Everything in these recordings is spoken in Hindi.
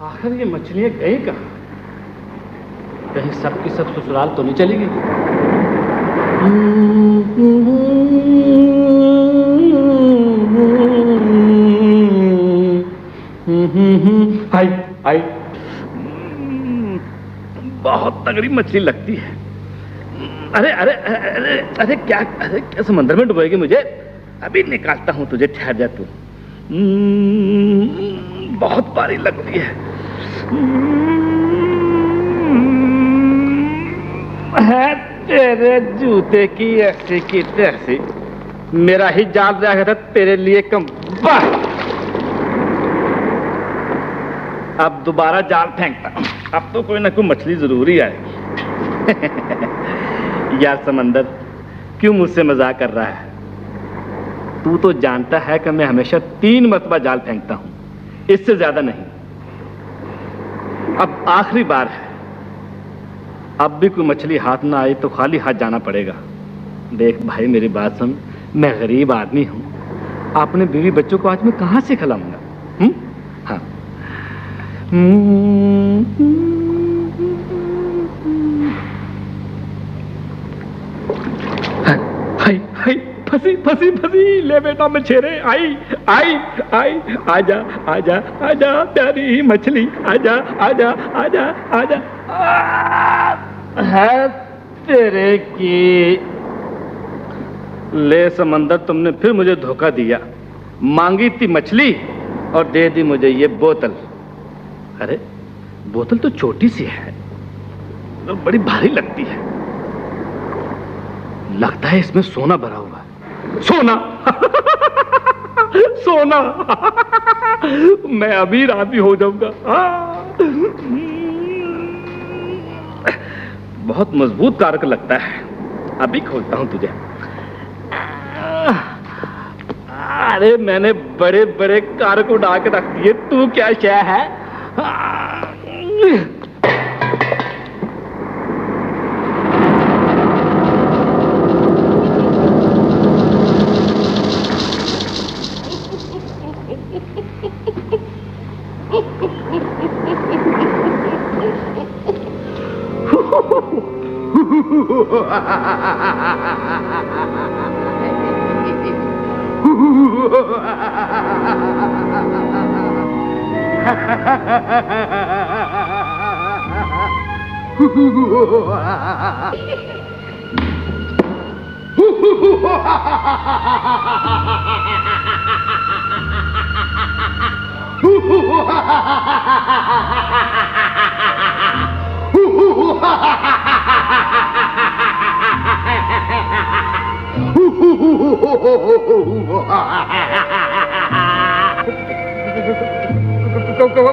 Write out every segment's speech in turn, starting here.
आखिर ये मछलियां गई कहाँ? कहीं सब की सब ससुराल तो नहीं चली गई? आई आई, बहुत तगड़ी मछली लगती है। अरे अरे अरे अरे क्या, अरे क्या समंदर में डुबोएगी मुझे? अभी निकालता हूं तुझे, ठहर जा तू। बहुत भारी लगती है। तेरे जूते की ऐसी की तैसी, मेरा ही जाल रहा था तेरे लिए कम। अब दोबारा जाल फेंकता, अब तो कोई ना कोई मछली जरूरी आएगी। यार समंदर, क्यों मुझसे मजाक कर रहा है? तू तो जानता है कि मैं हमेशा 3 मरतबा जाल फेंकता हूं, इससे ज्यादा नहीं। अब आखिरी बार है, अब भी कोई मछली हाथ ना आई तो खाली हाथ जाना पड़ेगा। देख भाई, मेरी बात सुन, मैं गरीब आदमी हूं, अपने बीवी बच्चों को आज मैं कहां से खिलाऊंगा? हाँ। हाय हाय, फंसी फंसी फंसी, ले बेटा मछेरे, आई आई आई, आजा आजा आजा प्यारी ही मछली, आजा आजा आजा आजा। है तेरे की। ले समंदर, तुमने फिर मुझे धोखा दिया। मांगी थी मछली और दे दी मुझे ये बोतल। अरे बोतल तो छोटी सी है, तो बड़ी भारी लगती है। लगता है इसमें सोना भरा हुआ है। सोना? सोना? मैं अभी राजी हो जाऊंगा। बहुत मजबूत कारक लगता है, अभी खोलता हूं तुझे। अरे मैंने बड़े बड़े कारक उड़ा के रख दिए, तू क्या शय है?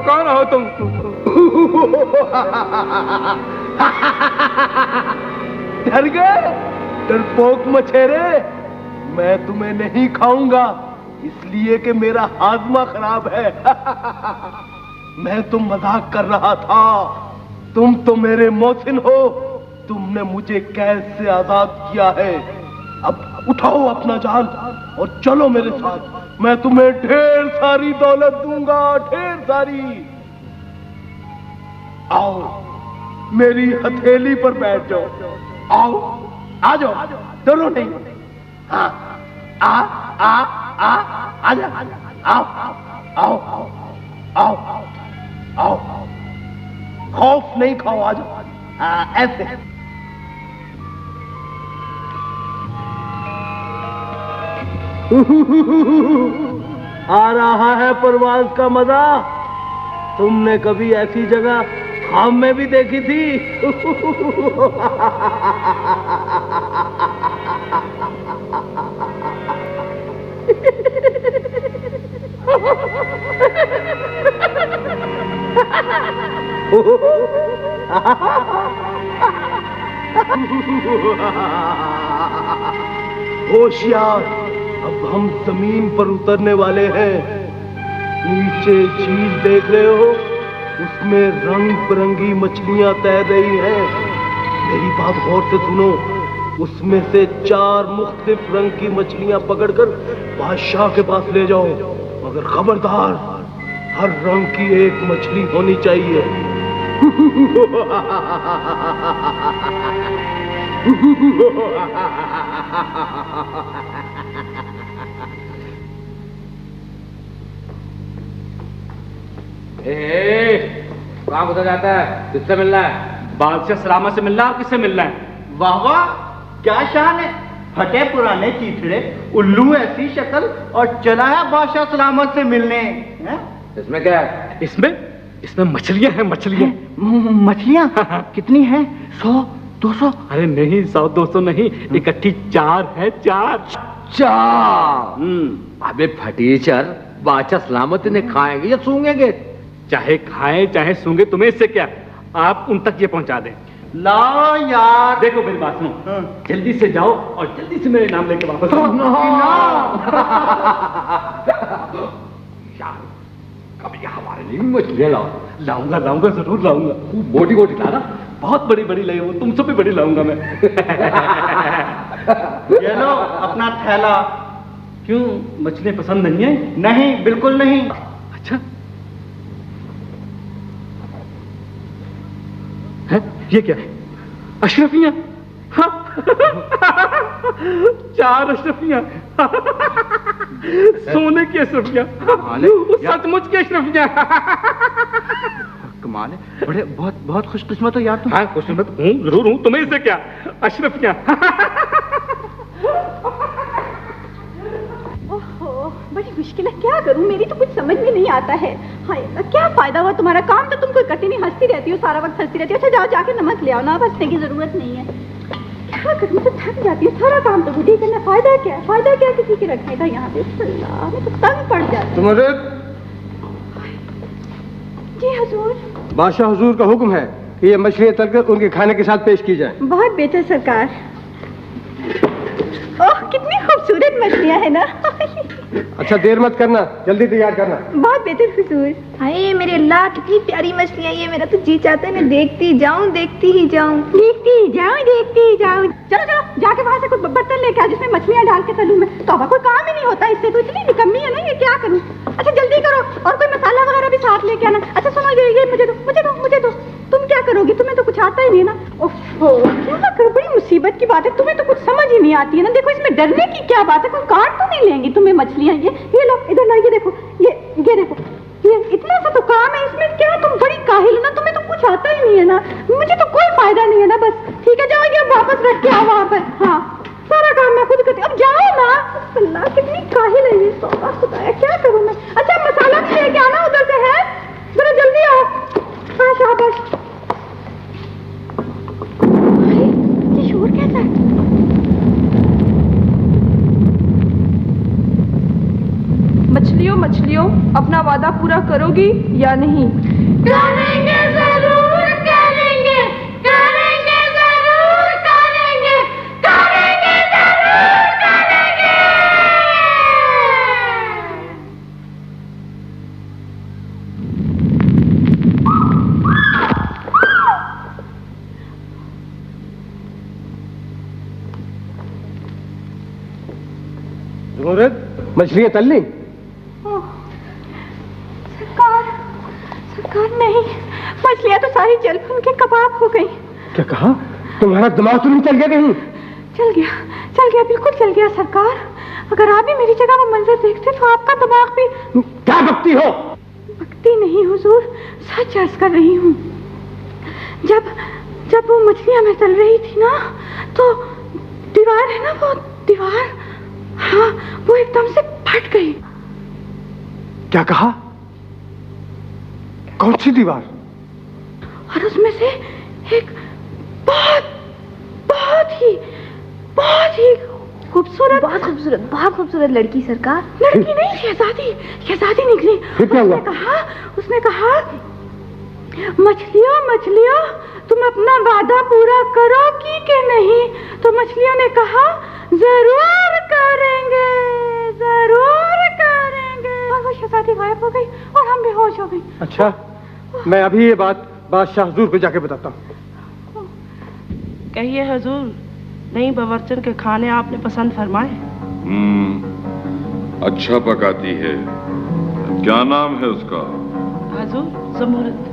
कौन हो तुम? डर गए डरपोक मछेरे? मैं तुम्हें नहीं खाऊंगा, इसलिए कि मेरा हाजमा खराब है। मैं तो मजाक कर रहा था, तुम तो मेरे मोहसिन हो, तुमने मुझे कैद से आजाद किया है। अब उठाओ अपना जाल और चलो मेरे साथ, मैं तुम्हें ढेर सारी दौलत दूंगा, ढेर सारी। आओ मेरी हथेली पर बैठ जाओ, आओ आ जाओ, डरो नहीं। हाँ, आ आ आ आजा, आओ आओ आओ आओ, खौफ नहीं खाओ, आ जाओ ऐसे। आ रहा है परवाज का मजा। तुमने कभी ऐसी जगह ख्वाब में भी देखी थी? होशियार, अब हम जमीन पर उतरने वाले हैं। नीचे झील देख रहे हो, उसमें रंग बिरंगी मछलियां तैर रही हैं। मेरी बात गौर से सुनो, उसमें से 4 मुख्तलिफ रंग की मछलियां पकड़कर बादशाह के पास ले जाओ, मगर खबरदार हर रंग की एक मछली होनी चाहिए। कहाँ गुजर जाता है? किससे मिलना है? बादशाह सलामत से मिलना है। किससे मिलना है? वाह वाह, क्या शान है। फटे पुराने चीथड़े, उल्लू ऐसी शक्ल, और चला है बादशाह सलामत से मिलने। है? इसमें क्या है? इसमें मछलियां हैं, मछलियां। मछलियां? कितनी हैं? 100, 200? अरे नहीं, 100-200 नहीं, इकट्ठी 4 है। 4। अबे फटीचर, बादशाह सलामत इन्हें खाएंगे या सूंघेंगे? चाहे खाएं चाहे सूंघे, तुम्हें इससे क्या? आप उन तक ये पहुंचा दें। लाओ यार। देखो मेरी बात सुनो, जल्दी से जाओ और जल्दी से मेरे नाम लेके वापस आओ। कभी हमारे लिए मछलियाँ लाओ। लाऊंगा, जरूर लाऊंगा। मोटी मोटी लाना। बहुत बड़ी बड़ी लगे, वो तुमसे भी बड़ी लाऊंगा मैं। ये लो अपना थैला। क्यों, मछलियां पसंद नहीं है? नहीं, बिल्कुल नहीं। अच्छा है, ये क्या है? अशरफियां। हाँ। 4 अशरफियां। सोने की अशरफियां, सचमुच की अशरफियां। कमाल है, बड़े बहुत खुशकिस्मत हो यार तुम। हाँ, खुशकिस्मत हूँ, जरूर हूँ। तुम्हें इससे क्या? अशरफियां। बड़ी मुश्किल है, क्या करूं? मेरी तो कुछ समझ में नहीं आता है। हाय, क्या फायदा हुआ तुम्हारा? काम तो तुम कोई कटी नहीं, हंसती रहती हो, सारा वक्त हंसती रहती हो। अच्छा जाओ, जाके नमक ले आओ ना, हंसने की जरूरत नहीं है। क्या करूं, मैं तो थक जाती हूँ। सारा काम तो मुझे करना, फायदा क्या है? फायदा क्या किसी के रखने का यहाँ पे? अल्लाह, मैं तो तंग पड़ जाती हूँ। जी हुजूर। बादशाह हुजूर का हुक्म है कि ये मछलियाँ तलकर उनके खाने के साथ पेश की जाए। बहुत बेहतर सरकार। ओह, कितनी खूबसूरत मछलियाँ है ना। अच्छा देर मत करना, जल्दी तैयार करना। बहुत बेहतर हुजूर। हाय मेरे अल्लाह, कितनी प्यारी मछलियाँ। ये मेरा तो जी चाहता है मैं देखती ही जाऊं। चलो जाके वहाँ से कुछ बर्तन लेके आ जिसमें मछलियाँ डाल के तलूं मैं। तौबा, कोई काम ही नहीं होता इससे, तो इतनी निकम्मी है ना ये, क्या करूं? अच्छा जल्दी करो, और कोई मसाला वगैरह भी साथ लेके आना। अच्छा सुनो, ये मुझे दो। तुम क्या करोगी? तुम्हें तो कुछ आता ही नहीं ना। ओफो, क्या करो, बड़ी मुसीबत की बात है। तुम्हें तो कुछ समझ ही नहीं आती है ना। देखो इसमें डरने की क्या बात है, कोई काट तो नहीं लेंगी तुम्हें मछलियाँ? ये लो, इधर लो, ये देखो, ये देखो, ये इतना सा तो काम है इसमें। क्या तुम बड़ी काहिल हो ना, तुम्हें तो कुछ आता ही नहीं है ना। मुझे तो कोई फायदा नहीं है ना। बस ठीक है, जाओ, ये वापस रख के आओ वहाँ पर। हाँ, सारा काम मैं खुद करती हूँ। अब जाओ ना। अल्लाह, कितनी काहिल है ये। तौबा खुदाया, क्या करूँ मैं? अच्छा मसाला भी लेके आना उधर से, है जरा जल्दी आओ। हाँ शाबाश। ये शोर कैसा है? मछलियों, अपना वादा पूरा करोगी या नहीं? करेंगे, जरूर करेंगे, जरूर करेंगे, जरूर करेंगे। जरूरत मछलियाँ तल ली? सरकार नहीं, मछलियाँ तो सारी जल भून के कबाब हो गई। क्या कहा? तुम्हारा दिमाग तो नहीं चल गया कहीं? चल गया, बिल्कुल चल गया सरकार। अगर आप भी मेरी जगह वो मंजर देखते तो आपका दिमाग भी। क्या बकती हो? बकती नहीं हुजूर, सच अर्ज कर रही हूँ। जब वो मछलियाँ मैं तल रही थी ना, तो दीवार है ना, वो दीवार, हाँ, वो एकदम से फट गई। क्या कहा? कौन सी दीवार? और उसमें से एक बहुत ही खूबसूरत लड़की सरकार। लड़की नहीं, शहजादी निकली। उसने कहा मछलियों तुम अपना वादा पूरा करोगी कि नहीं? तो मछलियों ने कहा जरूर करेंगे। और वो शहजादी गायब हो गई और हम बेहोश हो गए। अच्छा, मैं अभी ये बात बादशाह हुजूर को जाके बताता हूँ। कहिए हुजूर, नई बवर्चन के खाने आपने पसंद फरमाए? अच्छा पकाती है, क्या नाम है उसका? हजूर ज़मुरद।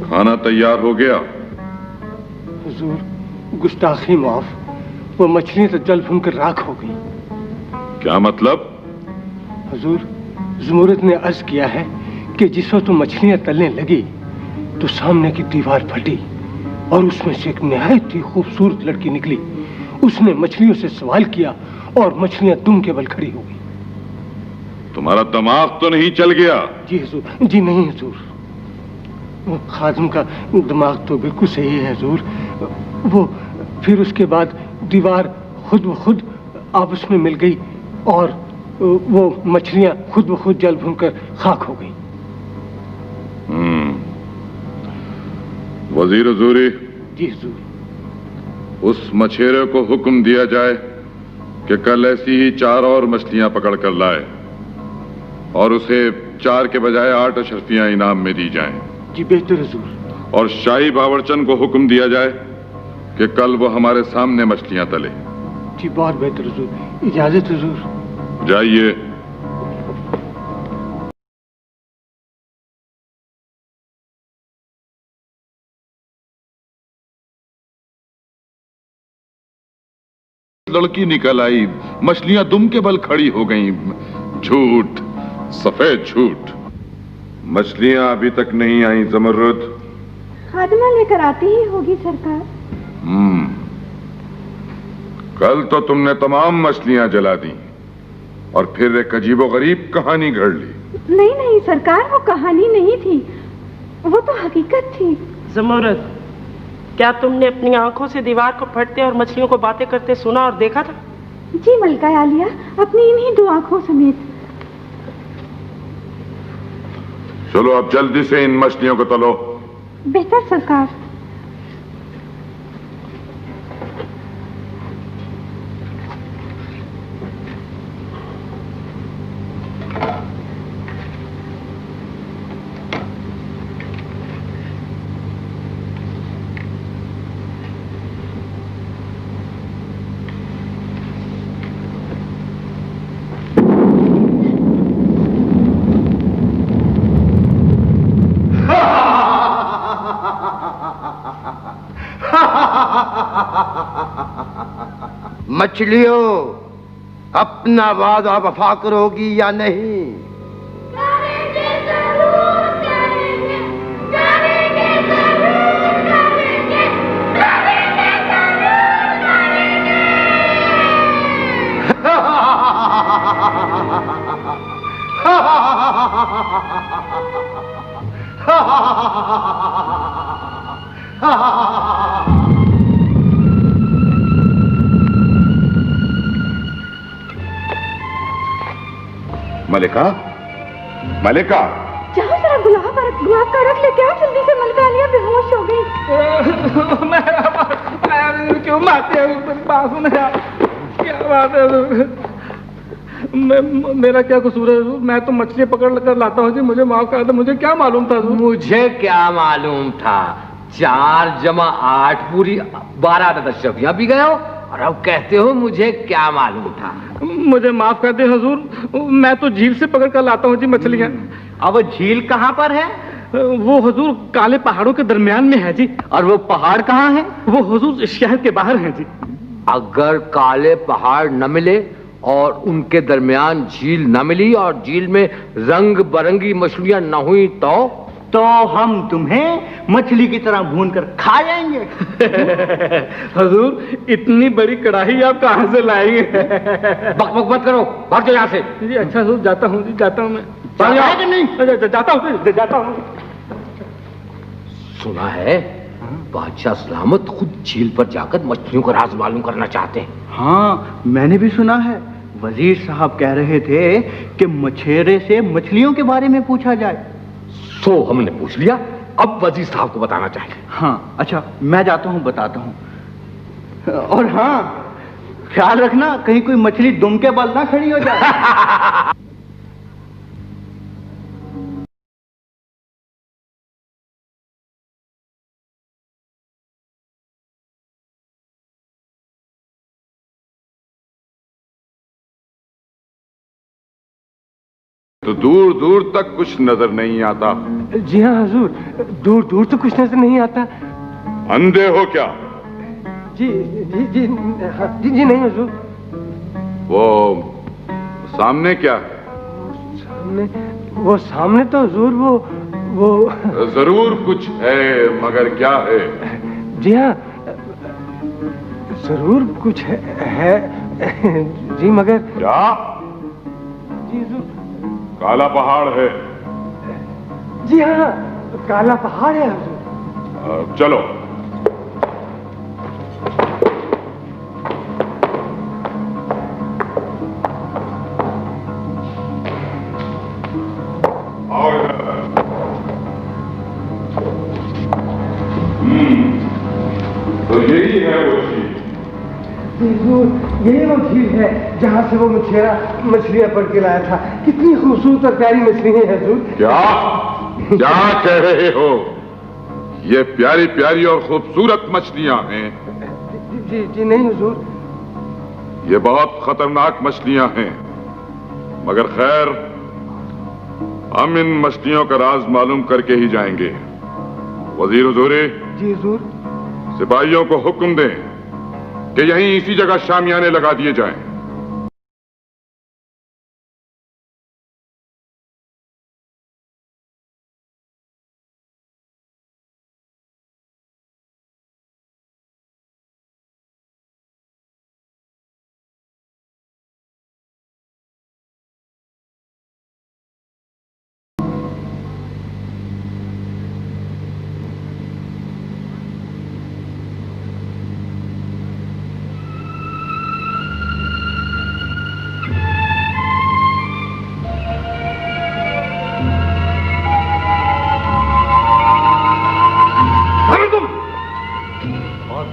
खाना तैयार हो गया? हुजूर, गुस्ताखी माफ, वो मछली तो जल भूनकर राख हो गई। क्या मतलब? हुजूर, ज़मुरद ने अर्ज किया है कि जिस वक्त मछलियां तलने लगी तो सामने की दीवार फटी और उसमें से एक निहायत ही खूबसूरत लड़की निकली। उसने मछलियों से सवाल किया और मछलियां दुम के बल खड़ी हो गई। तुम्हारा दिमाग तो नहीं चल गया? जी हुजूर, जी नहीं हुजूर, वो खादिम का दिमाग तो बिल्कुल सही है हुजूर। वो फिर उसके बाद दीवार खुद ब खुद आपस में मिल गई और वो मछलियां खुद ब खुद जल भूनकर खाक हो गई। वजीर हुजूरी। जी हुजूर। उस मछेरे को हुक्म दिया जाए कि कल ऐसी ही 4 और मछलियां पकड़ कर लाए और उसे 4 के बजाय 8 अशरफियां इनाम में दी जाएं। जी बेहतर हुजूर। और शाही बावर्चन को हुक्म दिया जाए कि कल वो हमारे सामने मछलियां तले। जी बहुत बेहतर हुजूर। इजाजत हुजूर। जाइए। लड़की निकल आई, मछलियां दुम के बल खड़ी हो गईं। झूठ, सफेद झूठ। मछलियां अभी तक नहीं आई ज़मुरद। खादिमा लेकर आती ही होगी सरकार। कल तो तुमने तमाम मछलियां जला दी और फिर एक अजीबोगरीब कहानी गढ़ ली। नहीं नहीं सरकार, वो कहानी नहीं थी, वो तो हकीकत थी। ज़मुरद, क्या तुमने अपनी आंखों से दीवार को फटते और मछलियों को बातें करते सुना और देखा था? जी मलका आलिया, अपनी इन्हीं 2 आंखों समेत। चलो अब जल्दी से इन मछलियों को तलो। बेहतर सरकार। मछलियों, अपना वादा वफा करोगी या नहीं? करेंगे, जरूर करेंगे, करेंगे, जरूर करेंगे, करेंगे, जरूर करेंगे। मलिका, मलिका, जाओ जरा गुलाब का रख लेके आओ जल्दी से। मलका आलिया बेहोश हो गई। क्यों मारते हो? क्या बात है? मेरा क्या कसूर है? मैं तो मछली पकड़ कर लाता हूँ जी, मुझे माफ कर दो। मुझे क्या मालूम था? मुझे क्या मालूम था? 4 जमा 8 पूरी 12 अशरफियां भी गए हो और अब कहते हो मुझे क्या मालूम था? मुझे माफ कर दे हुजूर, मैं तो झील से पकड़ कर लाता हूँ जी मछलियाँ। अब झील कहाँ पर है? वो हुजूर काले पहाड़ों के दरमियान में है जी। और वो पहाड़ कहाँ है? वो हुजूर शहर के बाहर है जी। अगर काले पहाड़ न मिले और उनके दरमियान झील न मिली और झील में रंग बरंगी मछलियां न हुई तो हम तुम्हें मछली की तरह भून कर खा जाएंगे। हुजूर, इतनी बड़ी कढ़ाई आप कहाँ से लाएंगे? बक बक मत करो, भाग जाओ यहाँ से। जी अच्छा हुजूर, जाता हूँ जी, जाता हूँ मैं। नहीं जाता हूँ। सुना है बादशाह सलामत खुद झील पर जाकर मछलियों का राज मालूम करना चाहते हैं। हाँ, मैंने भी सुना है। वजीर साहब कह रहे थे कि मछेरे से मछलियों के बारे में पूछा जाए। सो हमने पूछ लिया, अब वजीर साहब को बताना चाहिए। हाँ अच्छा, मैं जाता हूँ, बताता हूँ। और हाँ, ख्याल रखना कहीं कोई मछली दुम के बल ना खड़ी हो जाए। तो दूर दूर तक कुछ नजर नहीं आता। जी हाँ हुजूर, दूर दूर तो कुछ नजर नहीं आता। अंधे हो क्या? जी जी जी हाँ, जी नहीं हुजूर। वो सामने क्या है? सामने तो हुजूर वो जरूर कुछ है, मगर क्या है? जी हाँ, जरूर कुछ है जी, मगर क्या? जी हुजूर। काला पहाड़ है। जी हाँ, काला पहाड़ है हुजूर। चलो। आओ इधर। तो यही है वो झील। यही वो झील है जहाँ से वो मछेरा मछलियाँ पकड़ के लाया था। कितनी खूबसूरत और प्यारी मछली है हुजूर। क्या क्या कह रहे हो? ये प्यारी प्यारी और खूबसूरत मछलियां हैं। जी जी नहीं हुजूर। ये बहुत खतरनाक मछलियां हैं, मगर खैर हम इन मछलियों का राज मालूम करके ही जाएंगे। वजीर हुजूरी। जी हुजूर। सिपाहियों को हुक्म दें कि यहीं इसी जगह शामियाने लगा दिए जाएं।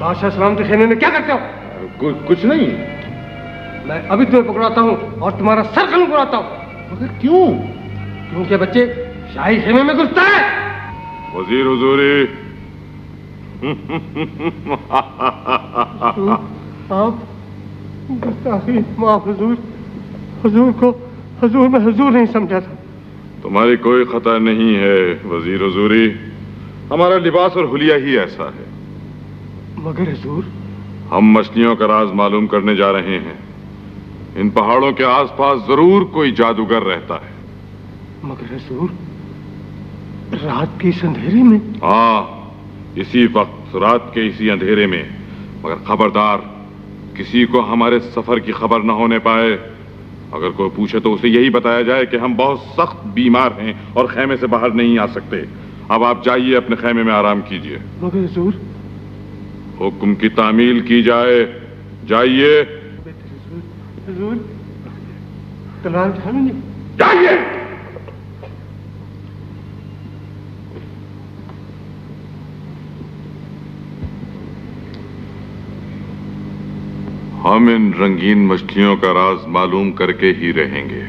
बादशाह सलाम के खेमे में क्या करते हो? कुछ नहीं। मैं अभी तुम्हें पकड़ाता हूँ और तुम्हारा सर कलम उड़ाता हूँ। मगर क्यों? क्योंकि बच्चे शाही खेमे में घुसता है। वजीर हुजूरी। आप गुस्ताखी माफ हुजूर। हुजूर मैं हुजूर नहीं समझा था। तुम्हारी कोई खता नहीं है वजीर हुजूरी, हमारा लिबास और हुलिया ही ऐसा है। मगर हुजूर, हम मछलियों का राज मालूम करने जा रहे हैं। इन पहाड़ों के आसपास जरूर कोई जादूगर रहता है। मगर हुजूर, रात की इस अंधेरे में? हाँ, इसी वक्त रात के इसी अंधेरे में। मगर खबरदार, किसी को हमारे सफर की खबर न होने पाए। अगर कोई पूछे तो उसे यही बताया जाए कि हम बहुत सख्त बीमार हैं और खेमे से बाहर नहीं आ सकते। अब आप जाइए, अपने खेमे में आराम कीजिए। मगर हुजूर, हुक्म की तामील की जाए। जाइए। हुजूर, तलवार उठा लीजिए। जाइए। हम इन रंगीन मछलियों का राज मालूम करके ही रहेंगे।